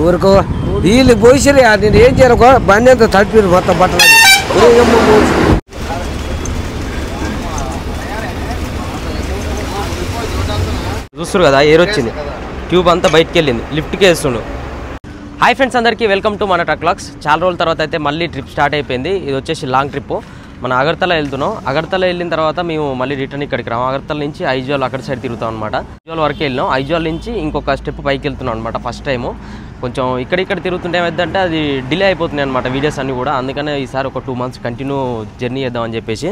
ఊరుకో వీళ్ళు పోయిసరి నేను ఏం చేయనుకో బండి అంతా తడిపి మొత్తం బట్టలు చూస్తారు కదా ఎయిర్ వచ్చింది ట్యూబ్ అంతా బయటికి వెళ్ళింది లిఫ్ట్కి వేస్తుండు. హాయ్ ఫ్రెండ్స్ అందరికీ వెల్కమ్ టు మన ట్రక్ వ్లాగ్స్. చాలా రోజుల తర్వాత అయితే మళ్ళీ ట్రిప్ స్టార్ట్ అయిపోయింది. ఇది వచ్చేసి లాంగ్ ట్రిప్. మన అగర్తల వెళ్తున్నాం. అగర్తల వెళ్ళిన తర్వాత మేము మళ్ళీ రిటర్న్ ఇక్కడికి రాము. అగర్తల నుంచి ఐజాల్ అక్కడ సైడ్ తిరుగుతాం అనమాట. ఐజాల్ వరకు వెళ్ళినాం. ఐజాల్ నుంచి ఇంకొక స్టెప్ పైకి వెళ్తున్నాం అనమాట. ఫస్ట్ టైము కొంచెం ఇక్కడిక్కడ తిరుగుతుంటే ఏమైందంటే అది డిలే అయిపోతున్నాయి అనమాట వీడియోస్ అన్నీ కూడా. అందుకనే ఈసారి ఒక 2 months కంటిన్యూ జర్నీ చేద్దామని చెప్పేసి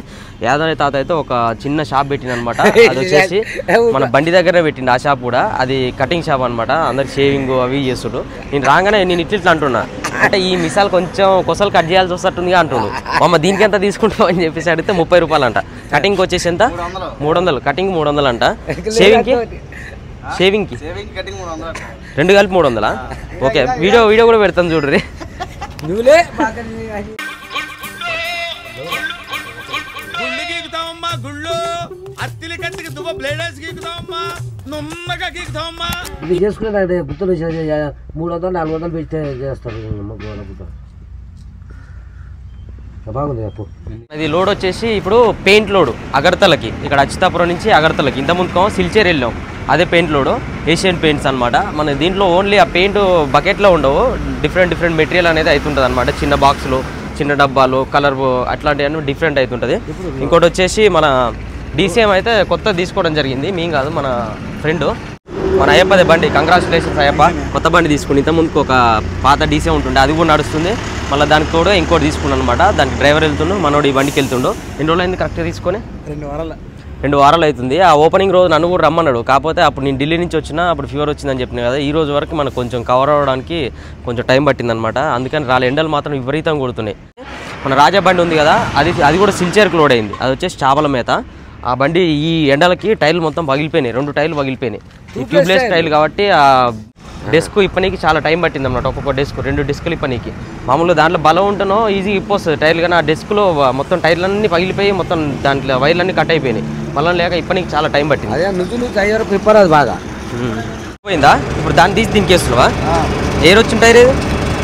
యాదవ్ తాత అయితే ఒక చిన్న షాప్ పెట్టింది అనమాట. అది వచ్చేసి మన బండి దగ్గర పెట్టింది ఆ షాప్ కూడా. అది కటింగ్ షాప్ అనమాట. అందరు షేవింగ్ అవి చేస్తుడు. నేను రాగానే నేను ఇట్లా అంటున్నా అంటే ఈ మిసాల్ కొంచెం కొసలు కట్ చేయాల్సి వస్తుందిగా అంటుండు. అమ్మ దీనికి ఎంత తీసుకుంటావు అని చెప్పేసి అడిగితే 30 రూపాయలు అంట. కటింగ్కి వచ్చేసి ఎంత 300. కటింగ్ 300 అంట. షేవింగ్కి రెండు కలిపి 300. ఓకే వీడియో కూడా పెడతాను చూడ్రి. ఇది చేసుకునే బుత్తలు 300-400 పెడితే చేస్తారు. బాగుంది. అది లోడ్ వచ్చేసి ఇప్పుడు పెయింట్ లోడ్ అగర్తలకి, ఇక్కడ అచ్యుతాపురం నుంచి అగర్తలకి. ఇంతకుముందుకో సిల్చేర్ వెళ్ళాం, అదే పెయింట్ లోడు. ఏషియన్ పెయింట్స్ అనమాట. మన దీంట్లో ఓన్లీ ఆ పెయింట్ బకెట్లో ఉండవు, డిఫరెంట్ మెటీరియల్ అనేది అవుతుంటుంది అనమాట. చిన్న బాక్సులు, చిన్న డబ్బాలు, కలర్ అట్లాంటివన్నీ డిఫరెంట్ అవుతుంటుంది. ఇంకోటి వచ్చేసి మన డీసీఎం అయితే కొత్త తీసుకోవడం జరిగింది. మేము కాదు, మన ఫ్రెండ్ మన అయ్యప్పదే బండి. కంగ్రాచులేషన్స్ అయ్యప్ప, కొత్త బండి తీసుకుని. ఇంతకుముందుకు ఒక పాత డీసీఎం ఉంటుండే, అది కూడా నడుస్తుంది. మళ్ళీ దానికి తోడు ఇంకోటి తీసుకున్నాను అనమాట. దానికి డ్రైవర్ వెళ్తుండు, మనోడు ఈ బండికి వెళ్తుండు. ఎన్ని రోజులు అయింది కరెక్ట్గా తీసుకొని? 2 వారాలు అవుతుంది. ఆ ఓపెనింగ్ రోజు నన్ను కూడా రమ్మన్నాడు. కాకపోతే అప్పుడు నేను ఢిల్లీ నుంచి వచ్చినా, అప్పుడు ఫీవర్ వచ్చిందని చెప్పిన కదా. ఈ రోజు వరకు మనకు కొంచెం కవర్ అవ్వడానికి కొంచెం టైం పట్టిందనమాట. అందుకని రాలే. ఎండలు మాత్రం విపరీతంగా కొడుతున్నాయి. మన రాజా బండి ఉంది కదా, అది కూడా సిల్చేర్కి లోడ్ అయింది. అది వచ్చేసి చేపల మేత. ఆ బండి ఈ ఎండలకి టైర్లు మొత్తం పగిలిపోయినాయి. 2 టైర్లు పగిలిపోయినాయి. ఈ ట్యూబ్లెస్ టైర్లు కాబట్టి ఆ డెస్క్ ఇప్పనీకి చాలా టైం పట్టింది అన్నమాట. ఒక్కొక్క డెస్క్ 2 డెస్కులు ఇప్పనీకి. మామూలుగా దాంట్లో బలం ఉంటేనో ఈజీగా ఇప్పొస్తుంది టైర్లు, కానీ ఆ డెస్క్లో మొత్తం టైర్లన్నీ పగిలిపోయి మొత్తం దాంట్లో వైర్లన్నీ కట్ అయిపోయినాయి. బలం లేక ఇప్పనీకి చాలా టైం పట్టింది. బాగా పోయిందా? ఇప్పుడు దాన్ని తీసి దీనికి వేస్తున్నావా? ఎయిర్ వచ్చింది టైర్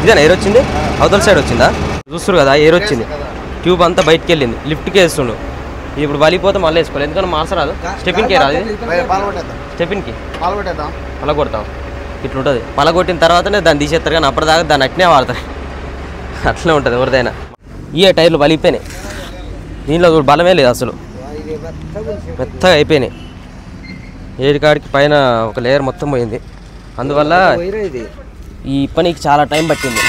ఇదేనా? ఎయిర్ వచ్చింది అవతల సైడ్ వచ్చిందా? చూస్తారు కదా ఎయిర్ వచ్చింది. ట్యూబ్ అంతా బయటికి వెళ్ళింది లిఫ్ట్కి వేస్తుండు. ఇప్పుడు వలిపోతే మళ్ళీ వేసుకోవాలి, ఎందుకంటే మార్చరాదు. స్టెపిన్కి రాదు, స్టెపిన్కి పలగొడతాం. ఇట్లుంటుంది. పలగొట్టిన తర్వాతనే దాన్ని తీసేస్తారు, కానీ అప్పటిదాకా దాన్ని అట్నే వాడతారు. అట్లనే ఉంటుంది ఎవరిదైనా. ఈ టైర్లు వలిపోయినాయి. దీనిలో బలమే లేదు అసలు, మెత్తగా అయిపోయినాయి. ఏడికాడికి పైన ఒక లేయర్ మొత్తం పోయింది. అందువల్ల ఈ పనికి చాలా టైం పట్టింది.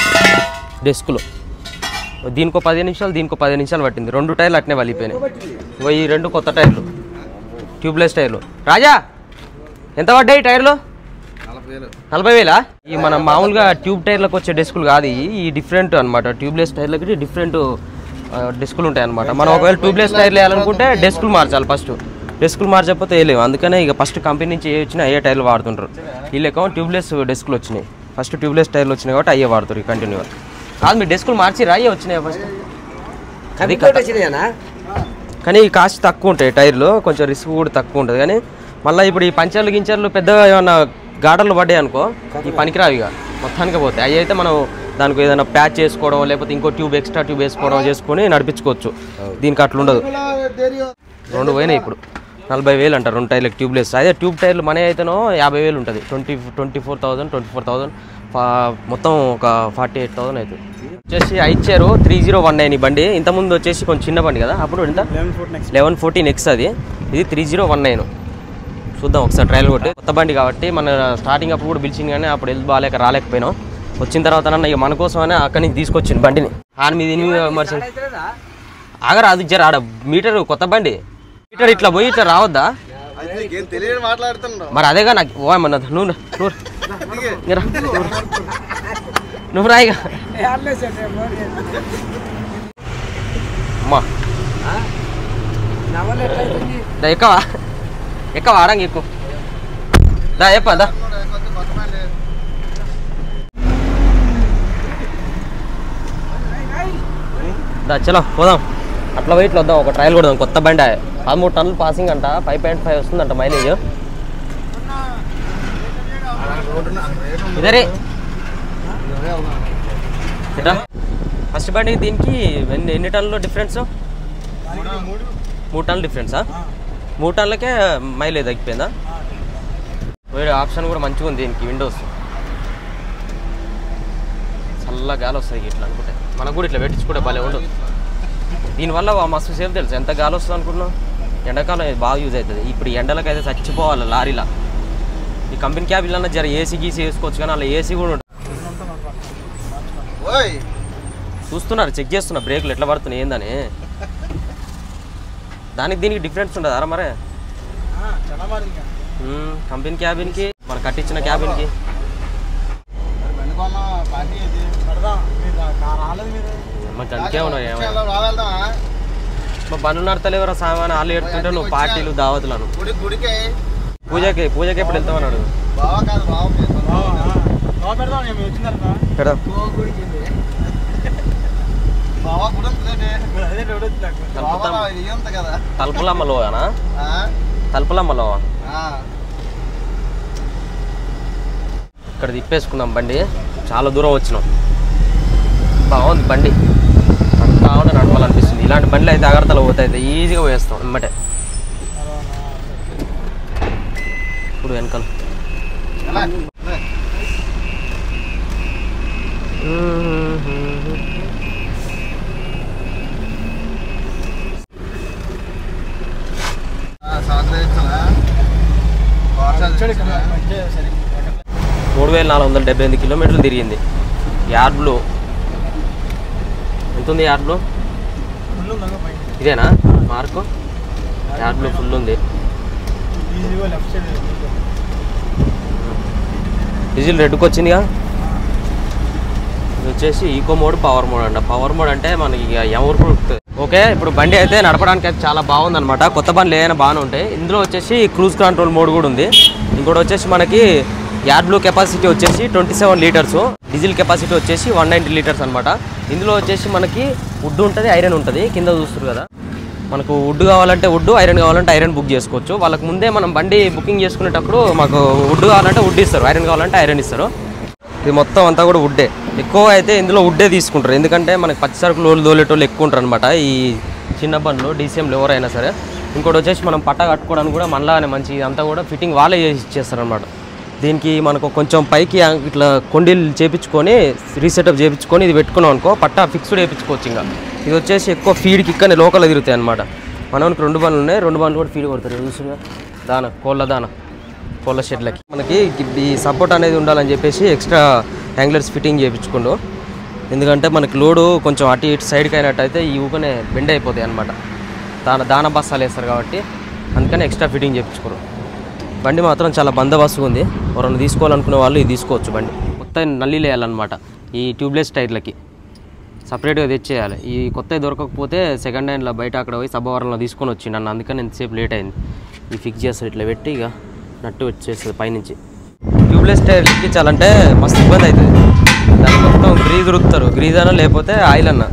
డెస్క్లో దీనికో 15 నిమిషాలు, దీనికో 10 నిమిషాలు పట్టింది. 2 టైర్లు అట్నే వలిపోయినాయి. ఈ 2 కొత్త టైర్లు, ట్యూబ్లెస్ టైర్లు. రాజా ఎంత పడ్డాయి టైర్లు? 40,000. ఈ మన మామూలుగా ట్యూబ్ టైర్లకు వచ్చే డెస్కులు కాదు, ఈ డిఫరెంట్ అనమాట. ట్యూబ్లెస్ టైర్లకి డిఫరెంట్ డెస్కులు ఉంటాయి అనమాట. మనం ఒకవేళ ట్యూబ్లెస్ టైర్లు వేయాలనుకుంటే డెస్కులు మార్చాలి. ఫస్ట్ డెస్కులు మార్చకపోతే వేయలేము. అందుకనే ఇక ఫస్ట్ కంపెనీ నుంచి ఏ వచ్చినా అయ్యే టైర్లు వాడుతుంటారు. వీళ్ళేమో ట్యూబ్లెస్ డెస్కులు వచ్చినాయి. ఫస్ట్ ట్యూబ్లెస్ టైర్లు వచ్చినాయి కాబట్టి అయ్యే వాడుతారు కంటిన్యూగా. కాదు మీరు డెస్కులు మార్చిరా? అయ్యే వచ్చినాయి ఫస్ట్. అది కానీ ఈ కాస్ట్ తక్కువ ఉంటాయి టైర్లు, కొంచెం రిస్క్ కూడా తక్కువ ఉంటుంది. కానీ మళ్ళీ ఇప్పుడు ఈ పంచర్లు గించర్లు పెద్దగా ఏమన్నా గాడర్లు పడ్డాయి అనుకో, ఈ పనికిరావు ఇక మొత్తానికి పోతాయి. అవి అయితే మనం దానికి ఏదైనా ప్యాచ్ చేసుకోవడం, లేకపోతే ఇంకో ఎక్స్ట్రా ట్యూబ్ వేసుకోవడం చేసుకొని నడిపించుకోవచ్చు. దీనికి అట్లా ఉండదు. 2 పోయినాయి ఇప్పుడు. 40,000 అంటారు 2 టైర్లకు ట్యూబ్లెస్. అదే ట్యూబ్ టైర్లు మనీ అయితేనో 50,000 ఉంటుంది. 24,000 మొత్తం ఒక 48,000 అవుతుంది. వచ్చేసి ఇచ్చారు 3019 ఈ బండి. ఇంతకుముందు వచ్చేసి కొంచెం చిన్న బండి కదా, అప్పుడు ఎంత 1114X అది. ఇది 3019. చూద్దాం ఒకసారి ట్రయల్ కొట్టి. కొత్త బండి కాబట్టి మన స్టార్టింగ్ అప్పుడు కూడా పిలిచింది, కానీ అప్పుడు హెల్త్ బాగాలేక రాలేకపోయినాం. వచ్చిన తర్వాత ఇక మన కోసమనే అక్కడి నుంచి తీసుకొచ్చింది బండిని. ఆడ మీద మర్చి ఆగరాదు ఇచ్చారు. ఆడ మీటర్ కొత్త బండి మీటర్ ఇట్లా పోయి ఇట్లా రావద్దా? మరి అదేగా నాకు ఓమన్నా నువ్వు రాయిగా అమ్మా ఎక్కవా ఆడంగా ఎక్కువ దా చెప్పదా. చలో పోదాం, అట్లా పోయి ఇట్లా వద్దాం. ఒక ట్రయల్ కొడదాం. కొత్త బండి 13 టన్నులు పాసింగ్ అంట, 5.5 వస్తుందంట మైలేజ్. ఇదరే ఎట్లా ఫస్ట్ బండికి దీనికి ఎన్ని టన్నులు డిఫరెన్స్? 3 టన్నులు డిఫరెన్సా? 3 టన్నులకే మైలేజ్ తగ్గిపోయిందా? వేరే ఆప్షన్ కూడా మంచిగా ఉంది దీనికి, విండోస్ చల్ల గాలి వస్తుంది ఇట్లా అనుకుంటే. మనకు కూడా ఇట్లా పెట్టించుకుంటే భలే ఉండదు. దీనివల్ల మస్తు సేఫ్ తెలుసు, ఎంత గాలి వస్తుంది అనుకుంటున్నాం. ఎండాకాలం బాగా యూజ్ అవుతుంది. ఇప్పుడు ఎండలకైతే చచ్చిపోవాలి లారీలా. ఈ కంపెనీ క్యాబిన్ అన్న జర ఏసీ గీసీ వేసుకోవచ్చు, కానీ అలా ఏసీ కూడా ఉంటుంది. చూస్తున్నారు, చెక్ చేస్తున్నారు బ్రేకులు ఎట్లా పడుతున్నాయి ఏందని. దానికి దీనికి డిఫరెన్స్ ఉండదు అరా మరే? కంపెనీ క్యాబిన్కి మనం కట్టించిన క్యాబిన్కి గంటే ఉన్నాయి. మా బండ్లు నడతలేవరా సామాన్, వాళ్ళు ఎడుతుంటే నువ్వు పార్టీలు దావతులను. పూజకి ఎప్పుడు వెళ్తామన్నాడు? తలుపులమ్మలోనా? తలుపులమ్మలో ఇక్కడ తిప్పేసుకున్నాం బండి. చాలా దూరం వచ్చినాం. బాగుంది బండి, బాగుంది, నడపాలనిపిస్తుంది. ఇలాంటి బండ్లు అయితే అగరతలు పోతాయి, ఈజీగా పోయేస్తాం ఎమ్మటే. ఇప్పుడు వెనకాల మూడు 3478 కిలోమీటర్లు తిరిగింది. యార్డ్లో ఎంత ఉంది? యార్డ్లో ఇదేనా మార్కు? యార్డ్లో ఫుల్ ఉంది. డీజిల్ రెడ్కి వచ్చిందిగా. ఇది వచ్చేసి ఈకో మోడ్, పవర్ మోడ్ అంట. పవర్ మోడ్ అంటే మనకి ఎవరు ఓకే. ఇప్పుడు బండి అయితే నడపడానికి అయితే చాలా బాగుంది అనమాట. కొత్త బండ్లు ఏదైనా బాగానే ఉంటాయి. ఇందులో వచ్చేసి క్రూజ్ కంట్రోల్ మోడ్ కూడా ఉంది. ఇంకోటి వచ్చేసి మనకి యార్డ్లో కెపాసిటీ వచ్చేసి 27 లీటర్స్, డీజిల్ కెపాసిటీ వచ్చేసి 190 లీటర్స్ అనమాట. ఇందులో వచ్చేసి మనకి వుడ్ ఉంటుంది, ఐరన్ ఉంటుంది. కింద చూస్తారు కదా, మనకు వుడ్ కావాలంటే వుడ్, ఐరన్ కావాలంటే ఐరన్ బుక్ చేసుకోవచ్చు. వాళ్ళకి ముందే మనం బండి బుకింగ్ చేసుకునేటప్పుడు మాకు వుడ్ కావాలంటే వుడ్ ఇస్తారు, ఐరన్ కావాలంటే ఐరన్ ఇస్తారు. ఇది మొత్తం అంతా కూడా వుడ్డే. ఎక్కువ అయితే ఇందులో వుడ్డే తీసుకుంటారు, ఎందుకంటే మనకి పచ్చి సరుకులు తోలేటోళ్ళు ఎక్కువ ఉంటారు అనమాట ఈ చిన్న బండ్లు, డీసీఎంలు ఎవరైనా సరే. ఇంకోటి వచ్చేసి మనం పట్ట కట్టుకోవడానికి కూడా మనలాగానే మంచి ఇదంతా కూడా ఫిట్టింగ్ వాళ్ళే చేసి ఇచ్చేస్తారు అనమాట. దీనికి మనకు కొంచెం పైకి ఇట్లా కొండీలు చేపించుకొని రీసెటప్ చేయించుకొని ఇది పెట్టుకున్నాం అనుకో, పట్టా ఫిక్స్డ్ వేయించుకోవచ్చు. ఇంకా ఇది వచ్చేసి ఎక్కువ ఫీడ్కి ఇక్కడనే లోకల్ తిరుగుతాయి అనమాట. మనకి 2 బండ్లు ఉన్నాయి, 2 బండ్లు కూడా ఫీడ్ కొడతారు. చూసుగా దాన కోళ్ళ షెడ్లకి మనకి ఈ సపోర్ట్ అనేది ఉండాలని చెప్పేసి ఎక్స్ట్రా హ్యాంగ్లర్స్ ఫిట్టింగ్ చేయించుకుంటూ. ఎందుకంటే మనకి లోడు కొంచెం అటు ఇటు సైడ్కి అయినట్టయితే ఈ ఊకనే బెండ్ అయిపోతాయి అనమాట. దాన బస్తాలు వేస్తారు కాబట్టి అందుకని ఎక్స్ట్రా ఫిట్టింగ్ చేయించుకోరు. బండి మాత్రం చాలా బందోబస్తుగా ఉంది. ఎవరైనా తీసుకోవాలనుకునే వాళ్ళు ఇది తీసుకోవచ్చు. బండి మొత్తం నల్లీలు వేయాలన్నమాట. ఈ ట్యూబ్లెస్ టైర్లకి సపరేట్గా తెచ్చేయాలి. ఈ కొత్తవి దొరకకపోతే సెకండ్ హ్యాండ్లో బయట అక్కడ పోయి సబ్బవరంలో తీసుకొని వచ్చిండు అన్న, అందుకని ఎంతసేపు లేట్ అయింది. ఈ ఫిక్స్ చేస్తారు, ఇట్లా పెట్టి ఇక నట్టు వచ్చేస్తుంది పైనుంచి. ట్యూబ్లెస్ టైర్ ఎక్కించాలంటే మస్తు ఇబ్బంది అవుతుంది. దాన్ని మొత్తం గ్రీజ్ రుద్దుతారు, గ్రీజ్ అన్న లేకపోతే ఆయిల్ అన్న.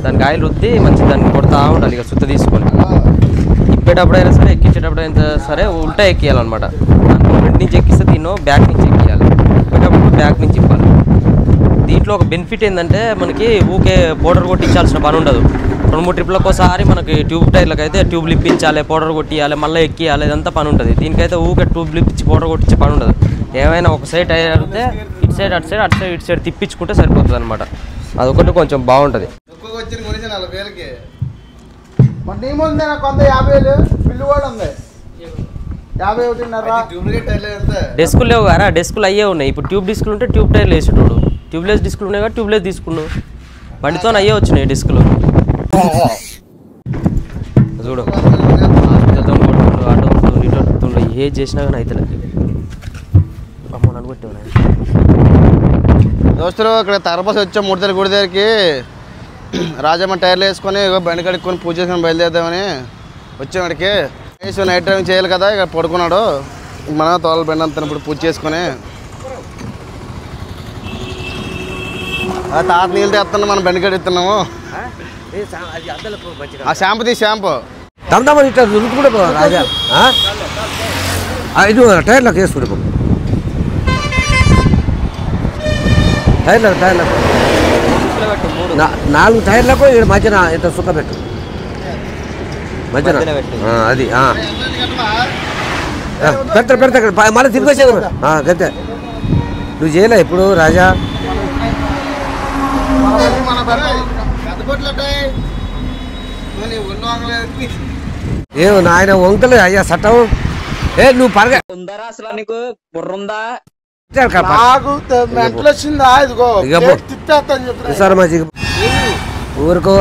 దానికి ఆయిల్ రుద్ది మంచి దాన్ని కొడతా ఉండాలి ఇక శుద్ధ తీసుకొని. ఇప్పేటప్పుడైనా సరే ఎక్కించేటప్పుడైనా సరే ఉల్టా ఎక్కియాలన్నమాట. దాన్ని ఫ్రంట్ నుంచి ఎక్కిస్తే దీన్ని బ్యాక్ నుంచి ఎక్కియాలి, ఇప్పేటప్పుడు బ్యాక్ నుంచి ఇవ్వాలి. దీంట్లో ఒక బెనిఫిట్ ఏంటంటే మనకి ఊకే పౌడర్ కొట్టించాల్సిన పని ఉండదు. 2-3 ట్రిప్లకు ఒకసారి మనకి ట్యూబ్ టైర్లకు అయితే ట్యూబ్లు ఇప్పించాలి, పౌడర్ కొట్టియాలి, మళ్ళీ ఎక్కియాలి, ఇదంతా పని ఉంటుంది. దీనికైతే ఊకే ట్యూబ్లు ఇప్పించి పౌడర్ కొట్టించే పని ఉండదు. ఏమైనా ఒక సైడ్ టైర్ అయితే ఇటు సైడ్ అటు సైడ్, అటు సైడ్ ఇటు సైడ్ తిప్పించుకుంటే సరిపోతుంది అనమాట. అదొకటి కొంచెం బాగుంటుంది. డెస్కులు లేవు కదా, డెస్కులు అయ్యే ఉన్నాయి. ఇప్పుడు ట్యూబ్ డిస్కులు ఉంటే ట్యూబ్ టైర్లు వేసేటోడు, ట్యూబ్లెస్ డిస్కులు ఉన్నాయి కదా ట్యూబ్లెస్ తీసుకున్నావు. బండితో అయ్యే వచ్చినాయి డిస్కులు. చూడు ఆటో ఏ చేసినా కానీ అయితే దోస్తులు ఇక్కడ తరబస్ వచ్చాం 3 తల గుడి దగ్గరికి. రాజమ్మ టైర్లు వేసుకొని బండి కడుక్కొని పూజ చేసుకొని బయలుదేరుదామని వచ్చాం. ఇక్కడికి నైట్ డ్రైవింగ్ చేయాలి కదా, ఇక పడుకున్నాడు. మన తోల బండి అంతా ఇప్పుడు పూజ చేసుకొని తాత నీళ్ళు తెస్తున్నాం, మనం బండి కడుగుతున్నాము. ఆ షాంపూ తీ, షాంపూ తమ్ముడు ఇట్లా దులుపుకుంటే రాజా ఇది టైర్లకు వేసుకుంటే టైర్లకు నాలుగు టైర్లకు ఇక్కడ మధ్యన ఇంత సుక్క పెట్టు మధ్యన అది పెడతా మళ్ళీ తిరిగి వచ్చేది గంతే. నువ్వు చేయలే ఇప్పుడు రాజా? ఏమో నాయన వంకలేదు అయ్యా చట్టం. నువ్వు పరగ అసలు నీకు బుర్రుందా? ఊరుకో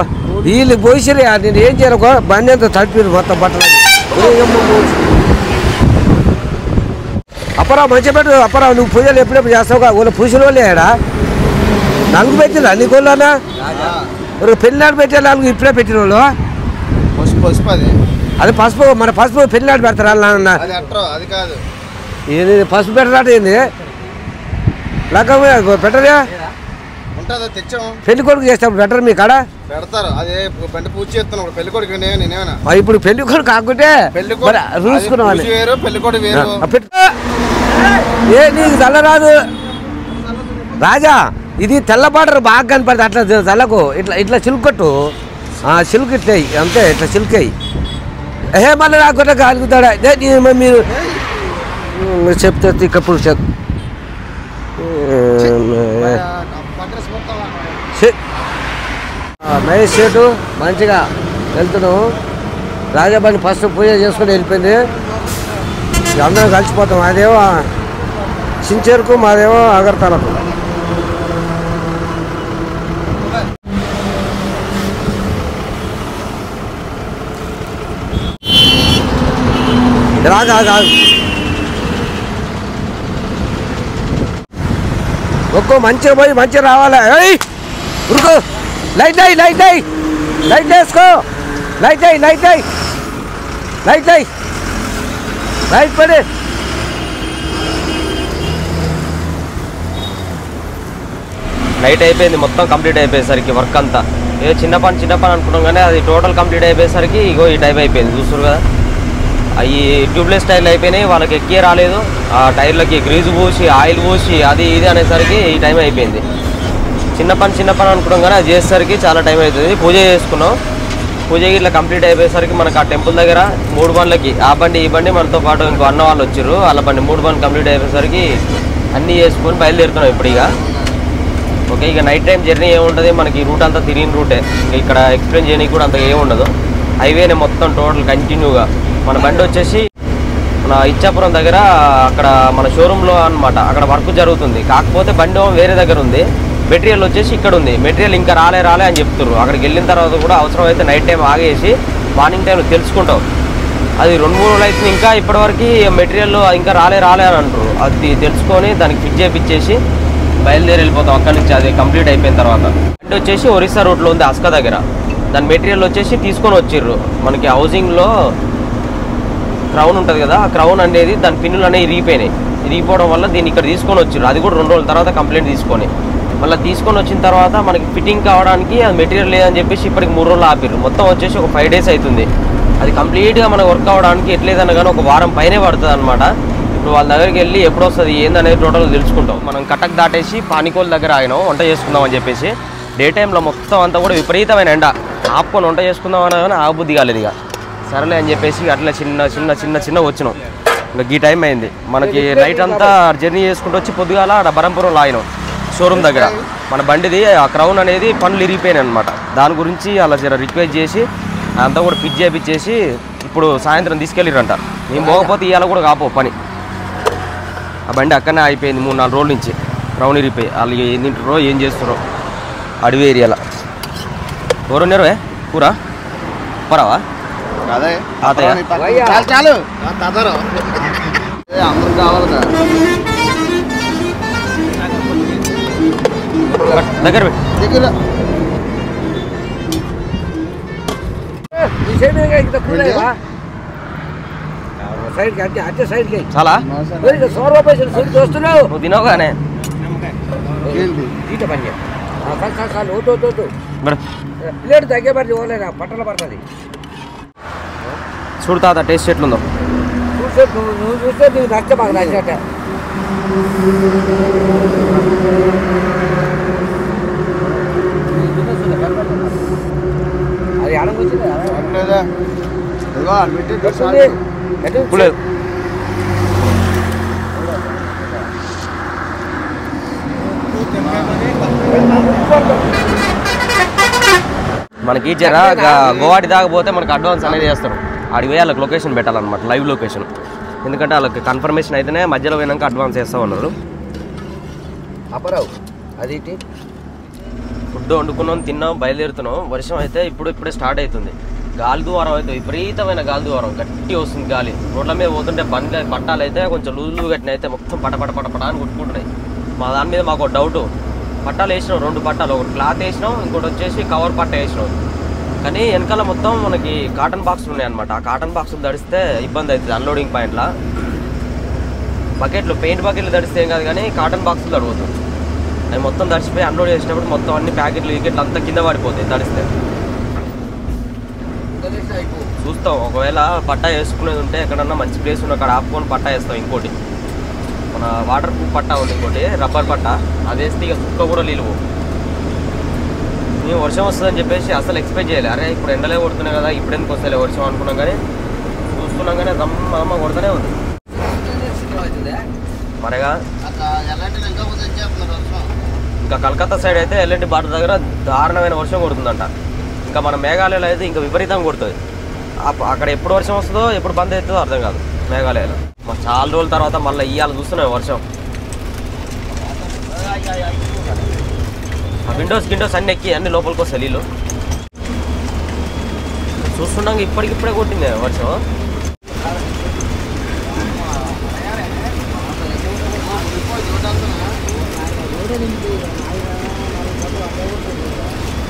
వీళ్ళు పోసిరే నేను ఏం చేయాలకో బండి అంతా తడిపి మొత్తం బట్టలు. అప్పరావు మంచిగా పెట్టు. అప్పరావు నువ్వు పూజలు ఎప్పుడెప్పుడు చేస్తావు? వాళ్ళు పూసిన వాళ్ళే ఆడా నలుగు పెట్టిరా నీకు వాళ్ళనా? పెళ్ళినాడు పెట్టే నాలుగు ఇప్పుడే పెట్టిన వాళ్ళు. అది పసుపు మన పసుపు పెళ్ళినాడు పెడతారా? ఏంది పసుపు పెట్టరాట? ఏంది లగ్గం పెట్టరా? పెళ్లి కొడుకు చేస్తాప్పుడు పెట్టరు మీ కాడ? ఇప్పుడు పెళ్లి కొడుకు కాకుంటే చూసుకున్నావు. ఏ నీకు చల్లరాదు రాజా. ఇది తెల్ల బార్డర్ బాగా కనపడుతుంది. అట్లా చల్లకు ఇట్లా ఇట్లా చిలుకొట్టు. చిలుకు ఇట్లా అంతే. ఇట్లా చిలుకయ్యి మళ్ళీ రాకుండా కాలుగుతాడా? మీరు చెప్తే తిక్కప్పుడు మహేష్ సేటు మంచిగా వెళ్తున్నావు. రాజాబాని ఫస్ట్ పూజ చేసుకొని వెళ్ళిపోయింది. అందరం కలిసిపోతాం. అదేమో సించేరుకు మాదేమో అగర్తలకు. ఒక్కో మంచిగా పోయి మంచిగా రావాలి. ఉరుకు లైట్ అయ్యి లైట్ అయ్యి లైట్ వేసుకో. లైట్ అయ్యి లైట్ అయ్యి లైట్ అయ్యి లైట్ పడి. నైట్ అయిపోయింది మొత్తం కంప్లీట్ అయిపోయేసరికి వర్క్ అంతా. ఏదో చిన్న పని అనుకున్నాం కానీ అది టోటల్ కంప్లీట్ అయిపోయేసరికి ఇగో ఈ టైప్ అయిపోయింది. చూస్తారు కదా అవి ట్యూబ్లెస్ టైర్లు అయిపోయినాయి. వాళ్ళకి ఎక్కే రాలేదు. ఆ టైర్లకి గ్రీజు పోసి ఆయిల్ పోసి అది ఇది అనేసరికి ఈ టైం అయిపోయింది. చిన్న పని అనుకున్నాం కానీ అది చేసేసరికి చాలా టైం అవుతుంది. పూజ చేసుకున్నాం. పూజ ఇట్లా కంప్లీట్ అయిపోయేసరికి మనకు ఆ టెంపుల్ దగ్గర 3 బండ్లకి ఆ బండి ఈ బండి మనతో పాటు ఇంకో అన్న వాళ్ళు వచ్చారు. వాళ్ళ బండి 3 బండ్లు కంప్లీట్ అయిపోయేసరికి అన్నీ చేసుకొని బయలుదేరుతున్నాం ఇప్పుడు. ఓకే ఇక నైట్ టైం జర్నీ ఏముంటుంది మనకి రూట్ అంతా తిరిగిన రూటే. ఇక్కడ ఎక్స్ప్లెయిన్ చేయడానికి కూడా అంత ఏముండదు. హైవేనే మొత్తం టోటల్ కంటిన్యూగా. మన బండి వచ్చేసి మన ఇచ్చాపురం దగ్గర అక్కడ మన షోరూంలో అనమాట. అక్కడ వర్క్ జరుగుతుంది. కాకపోతే బండి వేరే దగ్గర ఉంది. మెటీరియల్ వచ్చేసి ఇక్కడ ఉంది. మెటీరియల్ ఇంకా రాలే అని చెప్తున్నారు. అక్కడికి వెళ్ళిన తర్వాత కూడా అవసరం అయితే నైట్ టైం ఆగేసి మార్నింగ్ టైంలో తెలుసుకుంటాం. అది 2-3 రోజులు అవుతుంది. ఇంకా ఇప్పటివరకు మెటీరియల్ ఇంకా రాలే అని అంటారు. అది తెలుసుకొని దానికి ఫిట్ చేయించేసి బయలుదేరి వెళ్ళిపోతాం అక్కడి నుంచి. అది కంప్లీట్ అయిపోయిన తర్వాత బండి వచ్చేసి ఒరిస్సా రూట్లో ఉంది అస్కా దగ్గర. దాని మెటీరియల్ వచ్చేసి తీసుకొని వచ్చిర్రు. మనకి హౌసింగ్లో క్రౌన్ ఉంటుంది కదా, ఆ క్రౌన్ అనేది దాని పిన్నులు అనేవి ఇరిగిపోవడం వల్ల దీన్ని ఇక్కడ తీసుకొని వచ్చారు. అది కూడా 2 రోజుల తర్వాత కంప్లైంట్ మళ్ళీ తీసుకొని వచ్చిన తర్వాత మనకి ఫిట్టింగ్ కావడానికి అది మెటీరియల్ లేదని చెప్పేసి ఇప్పటికి 3 రోజులు ఆపిర్రు. మొత్తం వచ్చేసి ఒక 5 days అవుతుంది. అది కంప్లీట్గా మనకు వర్క్ అవ్వడానికి ఎట్లేదన్నా కానీ ఒక వారం పైనే పడుతుంది అనమాట. ఇప్పుడు వాళ్ళ దగ్గరికి వెళ్ళి ఎప్పుడు వస్తుంది ఏందనేది టోటల్ తెలుసుకుంటాం. మనం కటక్ దాటేసి పానికోల్ దగ్గర ఆగినాం వంట చేసుకుందాం అని చెప్పేసి. డే టైంలో మొత్తం అంతా కూడా విపరీతమైన ఎండ. ఆపుకొని వంట చేసుకుందాం అన్నా కానీ ఆబుద్ధి కాలేదు. ఇక సరేలే అని చెప్పేసి అట్లా చిన్న వచ్చినాం. ఇంకా ఈ టైం అయింది మనకి. నైట్ అంతా జర్నీ చేసుకుంటూ వచ్చి పొద్దుగాల బరంపురంలో ఆగినాం షోరూమ్ దగ్గర. మన బండిది ఆ క్రౌన్ అనేది పనులు ఇరిగిపోయినాయి అనమాట. దాని గురించి అలా జర రిక్వెస్ట్ చేసి అంతా కూడా ఫిట్ చేయించేసి ఇప్పుడు సాయంత్రం తీసుకెళ్ళిరంట. మేము పోకపోతే ఇవాళ కూడా కాపో పని. ఆ బండి అక్కడనే అయిపోయింది 3-4 రోజుల నుంచి. క్రౌన్ ఇరిగిపోయి వాళ్ళు ఏం తింటారో ఏం చేస్తారో అడవి ఏరియాలో. ఎవరున్నారు కూర పరావా చాలు అందరూ కావాలి దగ్గర చాలా చూస్తున్నావు నువ్వు తినవుగానే ప్లేట్ తగ్గే పడి ఓలేనా పట్టణ పడుతుంది. చూడు తాత టేస్ట్ ఎట్లుందో చూస్తే నువ్వు చూస్తే నీకు నచ్చ మాకు నచ్చట. ఇప్పుడు లేదు. మనకి జర గోవాటి దాకా పోతే మనకు అడ్వాన్స్ అనేది చేస్తారు. ఆడికి పోయి వాళ్ళకి లొకేషన్ పెట్టాలన్నమాట, లైవ్ లొకేషన్. ఎందుకంటే వాళ్ళకి కన్ఫర్మేషన్ అయితేనే మధ్యలో పోయినాక అడ్వాన్స్ చేస్తూ ఉన్నారు. అపరావు అది ఫుడ్ వండుకున్నాం, తిన్నాం, బయలుదేరుతున్నాం. వర్షం అయితే ఇప్పుడే స్టార్ట్ అవుతుంది. గాలి ద్వారం అయితే విపరీతమైన గాలి ద్వారం, గట్టి వస్తుంది గాలి. రోడ్ల మీద పోతుంటే బండ్ల పట్టాలు అయితే కొంచెం లూజు కట్టిన అయితే మొత్తం పటపట అని కొట్టుకుంటున్నాయి. మా దాని మీద మాకు డౌట్, పట్టాలు వేసినాం, 2 పట్టాలు, ఒకటి క్లాత్ వేసినాం, ఇంకోటి వచ్చేసి కవర్ పట్ట వేసినాం. కానీ వెనకాల మొత్తం మనకి కాటన్ బాక్సులు ఉన్నాయన్నమాట. ఆ కాటన్ బాక్సులు తడిస్తే ఇబ్బంది అవుతుంది అన్లోడింగ్ పాయింట్లో. బకెట్లు, పెయింట్ బకెట్లు తడిస్తే ఏం కాదు, కానీ కాటన్ బాక్సులు తడవద్దు. అవి మొత్తం తడిచిపోయి అన్లోడ్ చేసినప్పుడు మొత్తం అన్ని ప్యాకెట్లు వికెట్లు అంతా కింద పడిపోతాయి తడిస్తే. చూస్తాం, ఒకవేళ పట్టా వేసుకునేది ఉంటే ఎక్కడన్నా మంచి ప్లేస్ ఉన్న అక్కడ ఆపుకొని పట్టా వేస్తాం. ఇంకోటి మన వాటర్ ప్రూఫ్ పట్టా ఉంది, ఇంకోటి రబ్బర్ పట్టా, అది వేస్తే ఇక సుక్క కూడా నిలువు. మేము వర్షం వస్తుందని చెప్పేసి అసలు ఎక్స్పెక్ట్ చేయాలి. అరే ఇప్పుడు ఎండలే కొడుతున్నాయి కదా, ఇప్పుడు ఎందుకు వస్తలే వర్షం అనుకున్నాం, కానీ చూస్తున్నాం కానీ రమ్మ కొడుతూనే ఉంది. మరేగా ఇంకా కలకత్తా సైడ్ అయితే ఎల్ఎన్టీ బార్డర్ దగ్గర దారుణమైన వర్షం కొడుతుందంట. ఇంకా మన మేఘాలయలో అయితే ఇంకా విపరీతంగా కొడుతుంది. అక్కడ ఎప్పుడు వర్షం వస్తుందో ఎప్పుడు బంద్ అవుతుందో అర్థం కాదు మేఘాలయలో. చాలా రోజుల తర్వాత మళ్ళీ ఇవాళ చూస్తున్నాయి వర్షం. ఆ విండోస్ అన్ని ఎక్కి అన్ని లోపలికి వస్తాయి నీళ్ళు. చూస్తున్నాక ఇప్పటికిప్పుడే కొట్టింది వర్షం.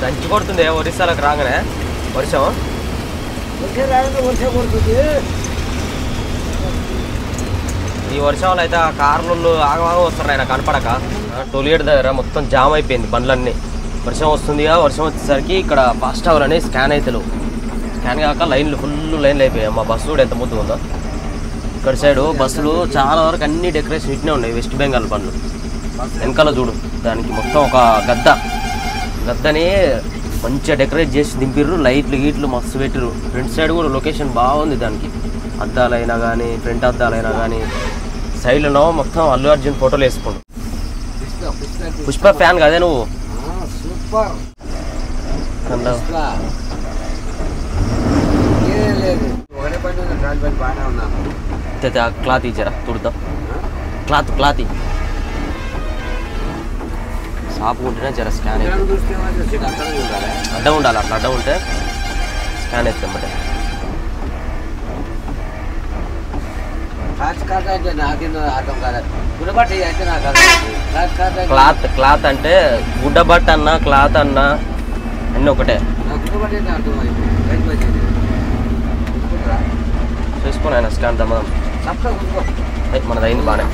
దంచి కొడుతుంది ఒరిస్సాలకు రాగానే వర్షం. ఈ వర్షంలో అయితే ఆ కార్లు ఆగవాగా వస్తారు, ఆయన కనపడక. టోలిగేట్ దగ్గర మొత్తం జామ్ అయిపోయింది బండ్లన్నీ. వర్షం వస్తుందిగా, వర్షం వచ్చేసరికి ఇక్కడ ఫాస్ట్ టవర్ అని స్కాన్ అవుతారు. స్కాన్ కాక ఫుల్ లైన్లు అయిపోయాయి. మా బస్సు కూడా ఎంత ముద్దు ఉందో. ఇక్కడ సైడు బస్సులు చాలా వరకు అన్ని డెకరేషన్ ఇట్నే ఉన్నాయి. వెస్ట్ బెంగాల్ బండ్లు వెనకాల చూడు, దానికి మొత్తం ఒక గద్దని మంచిగా డెకరేట్ చేసి దింపిర్రు. లైట్లు గీట్లు మస్తు పెట్టిర్రు. ఫ్రంట్ సైడ్ కూడా లొకేషన్ బాగుంది. దానికి అద్దాలైనా కానీ, ఫ్రంట్ అద్దాలైనా కానీ, సైడ్లో మొత్తం అల్లు అర్జున్ ఫోటోలు వేసుకోండు. పుష్ప ఫ్యాన్ కదే నువ్వు? క్లాత్ ఇచ్చారా తుడతాం. క్లాత్ సాపుకుంటేనే జర స్కాన్ అడ్డం ఉండాలి. అట్లా అడ్డం ఉంటే స్కాన్ అవుతుంది అన్నమాట. క్లాత్ అంటే గుడ్డబట్ట అన్నా క్లాత్ అన్నా అన్నీ ఒకటే. చూసుకుని ఆయన స్కాన్ దమ్మదాం. మనది అయింది బాగానే.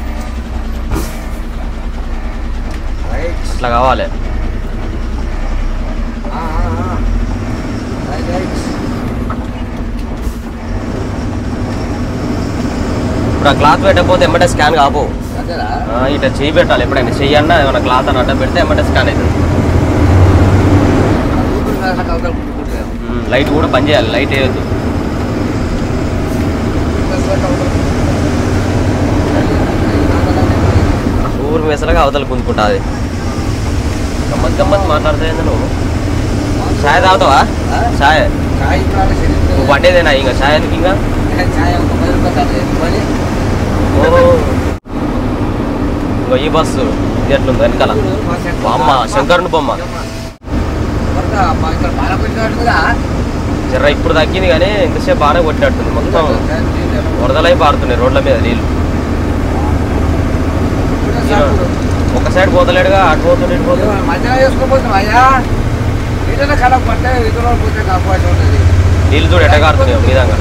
అట్లా కావాలి. ఇప్పుడు ఆ క్లాత్ పెట్టకపోతే ఎమ్మటే స్కాన్ కాపు. ఇట్లా చెయ్యి పెట్టాలి. ఎప్పుడైనా చెయ్యి అన్నా ఏమైనా క్లాత్ అని అడ్డం పెడితే ఎమ్మటే స్కాన్ అవుతుంది. లైట్ కూడా పని చేయాలి, లైట్ వేయద్దు. ఊరు మెసలుగా అవతల గుంజుకుంటుంది. గమ్మత్ మాట్లాడుతుంది నువ్వు. ఛాయ్ తాగుతావా? ఛాయ్ నువ్వు పడ్డేదేనా ఇంకా ఛాయ్ ఎందుకు? ఇంకా ఓహో ఇంకో ఈ బస్సు ఇది ఎట్లుంది వెనకాల. అమ్మ శంకరుని బొమ్మ జర్ర ఇప్పుడు తగ్గింది, కానీ ఇంతసేపు బాగానే కొట్టినట్టుంది. మొత్తం వరదలై పారుతున్నాయి రోడ్ల మీద నీళ్ళు. ఒక సైడ్ పోతలేడుగా, అటు పోతుంది ఇటు పోతుంది. నీళ్ళు చూడు ఎట్ట కారుతున్నాయి విధంగా.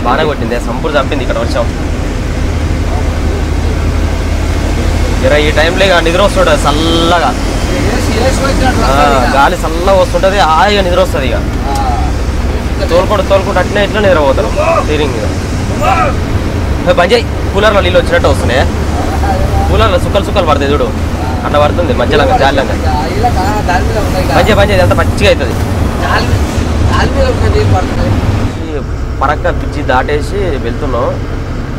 బాగానే కొట్టింది, సంపూర్ చంపింది ఇక్కడ వర్షం. జర ఈ టైంలో ఇక నిద్ర వస్తుంటుంది చల్లగా, గాలి చల్లగా వస్తుంటుంది, హాయిగా నిద్ర వస్తుంది. ఇక తోలుకుంటూ అట్నే ఇట్లా నిద్రపోతారు స్టీరింగ్ మీద. బంద్ చేయి, కూలర్లో నీళ్ళు వచ్చినట్టు వస్తున్నాయి. కూలర్లో సుక్కలు పడతాయి చూడు, అట్లా పడుతుంది మధ్యలో జాలిలంగా. బంద్ చేయి అంత పచ్చిగా అవుతుంది. పరక్క పిచ్చి దాటేసి వెళ్తున్నాం.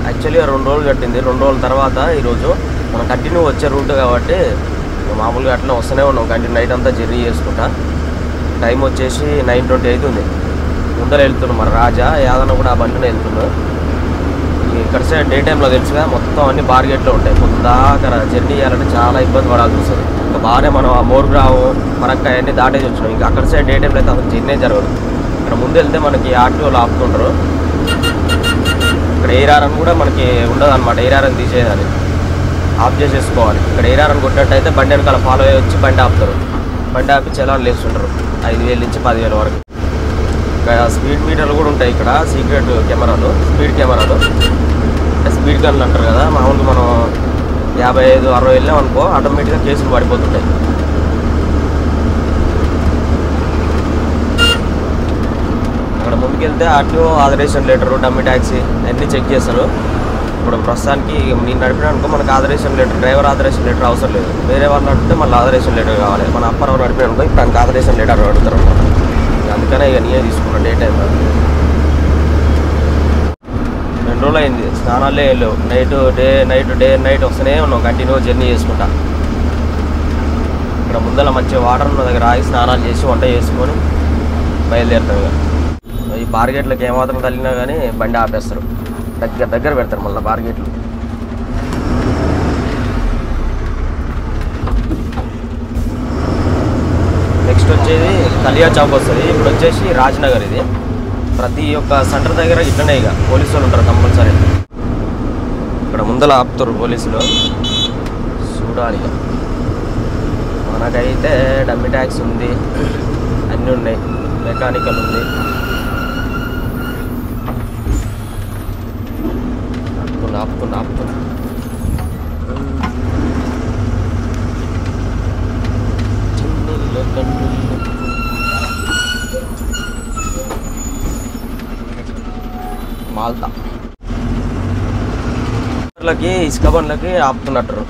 యాక్చువల్గా 2 రోజులు కట్టింది. 2 రోజుల తర్వాత ఈరోజు మనం కంటిన్యూ వచ్చే రూట్ కాబట్టి మామూలుగా అట్లా వస్తూనే ఉన్నాం. కంటిన్యూ నైట్ అంతా జర్నీ చేసుకుంటా. టైం వచ్చేసి 9:20 అవుతుంది. ముందర వెళ్తున్నాం. మరి రాజా యాదన్న కూడా ఆ బండిలో వెళ్తున్నాం. ఇక్కడ సైడ్ డే టైంలో తెలుసుగా మొత్తం అన్ని బార్గేట్లో ఉంటాయి. పొద్దుదాకా జర్నీ చేయాలంటే చాలా ఇబ్బంది పడాల్సి వస్తుంది. ఇంకా బాగానే మనం ఆ మోర్గ్రాము పరక్క అవన్నీ దాటేసి వచ్చినాం. ఇంకా అక్కడ సైడ్ డే టైంలో అయితే అసలు జర్నీ జరగదు. ఇక్కడ ముందు వెళ్తే మనకి ఆర్టీఓలు ఆపుతుంటారు. ఇక్కడ ఎయిరారన్ కూడా మనకి ఉండదు అనమాట. ఎయిరారన్ తీసేయాలి, ఆఫ్ చేసేసుకోవాలి. ఇక్కడ ఎయిరారన్ కొట్టినట్టయితే బండి వెనకాల ఫాలో అయ్యి వచ్చి బండి ఆపుతారు. బండి ఆపి చలాన్ లేస్తుంటారు 5,000 నుంచి 10,000 వరకు. ఇక్కడ స్పీడ్ మీటర్లు కూడా ఉంటాయి. ఇక్కడ సీక్రెట్ కెమెరాలు, స్పీడ్ కెమెరాలు, స్పీడ్ గన్లు అంటారు కదా. మామూలుగా మనం 55-60 వెళ్ళాం అనుకో ఆటోమేటిక్గా కేసులు పడిపోతుంటాయి. అక్కడ ముందుకెళ్తే RTO authorization letter, dummy taxi అన్నీ చెక్ చేస్తారు. ఇప్పుడు ప్రస్తుతానికి నేను నడిపినా అనుకో మనకు authorization letter, driver authorization letter అవసరం లేదు. వేరే వాళ్ళు నడిపితే మళ్ళీ ఆథరైజేషన్ లెటర్ కావాలి. మన అప్పారావు నడిపినా అనుకో ఇప్పుడు మనకు ఆథరైజేషన్ లెటర్ అడుగుతారు అనమాట. అందుకనే ఇక నేనే తీసుకున్నాను డే టైం. 2 రోజులు అయింది, స్నానాలే వెళ్ళావు. నైట్ వస్తూనే ఉన్నాం కంటిన్యూ జర్నీ చేసుకుంటా. ఇక్కడ ముందర మంచిగా వాటర్ ఉన్న దగ్గర ఆగి స్నానాలు చేసి వంట చేసుకొని బయలుదేరుతాం. ఇక ఈ బార్గేట్లకు ఏమాత్రం తగిలినా కానీ బండి ఆపేస్తారు. దగ్గర పెడతారు మళ్ళీ బార్గేట్లు. నెక్స్ట్ వచ్చేది కలియా చౌక్ వస్తుంది. ఇప్పుడు వచ్చేసి రాజ్నగర్. ఇది ప్రతి ఒక్క సెంటర్ దగ్గర ఇట్లనే ఇక పోలీసు వాళ్ళు ఉంటారు కంపల్సరీ. ఇక్కడ ముందర ఆపుతారు పోలీసులు. చూడాలి ఇక. మనకైతే డమ్మీ ట్యాక్స్ ఉంది, అన్నీ ఉన్నాయి, మెకానికల్ ఉంది. ఆపుతున్నా మాల్తా ఇసుక బండ్లకి ఆపుతున్నట్టు.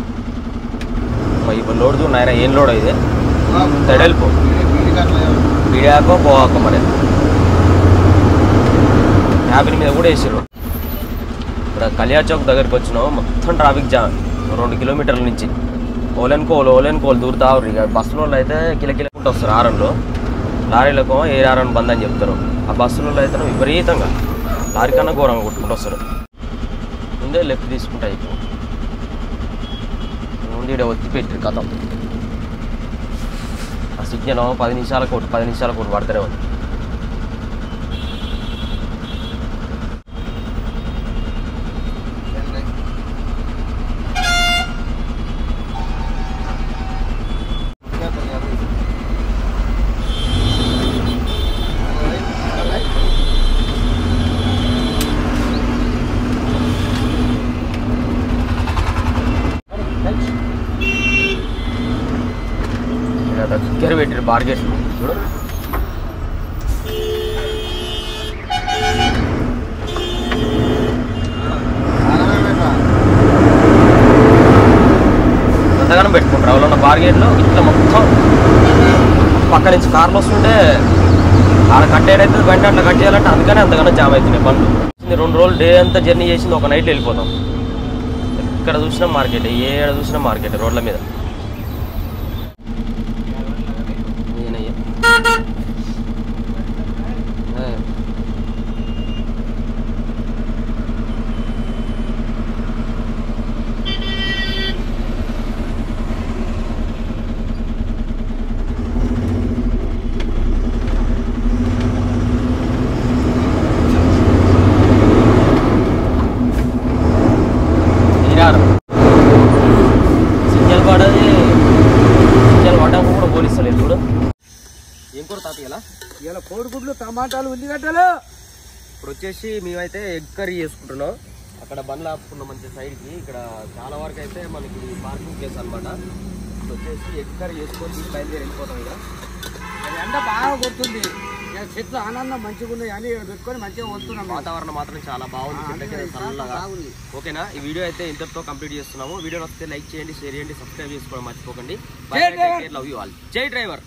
ఇప్పుడు లోడ్ చూ నాయన ఏం లోడ్ అయితే తెడలిపో పీడాకో పోవాకో మరి 50 మీద కూడా వేసారు. ఇప్పుడు కలియా చౌక్ దగ్గరికి వచ్చినాం. మొత్తం ట్రాఫిక్ జామ్ 2 కిలోమీటర్ల నుంచి. ఓలెన్కోలు దూరుతారు. ఇక బస్సులో అయితే కిలకిలకుంటూ వస్తారు. ఆరంలో లారీలకు ఏ ఆరన్ బంద్ అని చెప్తారు. ఆ బస్సులలో అయితే విపరీతంగా లారీ కన్నా ఘోరంగా కొట్టుకుంటూ వస్తారు. ముందే లెఫ్ట్ తీసుకుంటా. ఇప్పుడు ముందు ఇక్కడ ఒత్తి పెట్టి కథ ఆ సిగ్నల్ 10 నిమిషాలకు ఒకటి పడతానే ఉంది. దగ్గర పెట్టారు బార్గెట్ చూడు. ఎంతగానో పెట్టుకుంటారు ఎవరన్నా బార్గెట్లో. ఇట్లా మొత్తం పక్క నుంచి కార్లు వస్తుంటే ఆడ కట్టేడైతే బండి అట్లా కట్ చేయాలంటే అందుకనే అంతగానో జామ్ అవుతున్నాయి బండ్లు. 2 రోజులు డే అంతా జర్నీ చేసింది, ఒక నైట్ వెళ్ళిపోతాం. ఎక్కడ చూసినా మార్కెట్, ఏడ చూసినా మార్కెట్ రోడ్ల మీద. ఏం కూర తాత ఇలా కోడిగుడ్లు, టమాటాలు, ఉల్లిగడ్డలు. ఇప్పుడు వచ్చేసి మేమైతే ఎగ్ కర్రీ చేసుకుంటున్నాం. అక్కడ బండ్లు ఆపుకున్నాం మంచి సైడ్కి. ఇక్కడ చాలా వరకు అయితే మనకి పార్కింగ్ ప్లేస్ అనమాట. ఇప్పుడు వచ్చేసి ఎగ్ కర్రీ చేసుకొని బయలుదేరి వెళ్ళిపోతాం. ఇక ఎండ బాగా కొడుతుంది, చెట్లు ఆనందం మంచిగా ఉన్నాయి అని పెట్టుకొని మంచిగా వస్తున్నాం. వాతావరణం మాత్రం చాలా బాగుంది, చల్లగా. ఓకేనా, ఈ వీడియో అయితే ఇంతటితో కంప్లీట్ చేస్తున్నాము. వీడియో వస్తే లైక్ చేయండి, షేర్ చేయండి, సబ్స్క్రైబ్ చేసుకోవడం మర్చిపోకండి. Love you all. జై డ్రైవర్.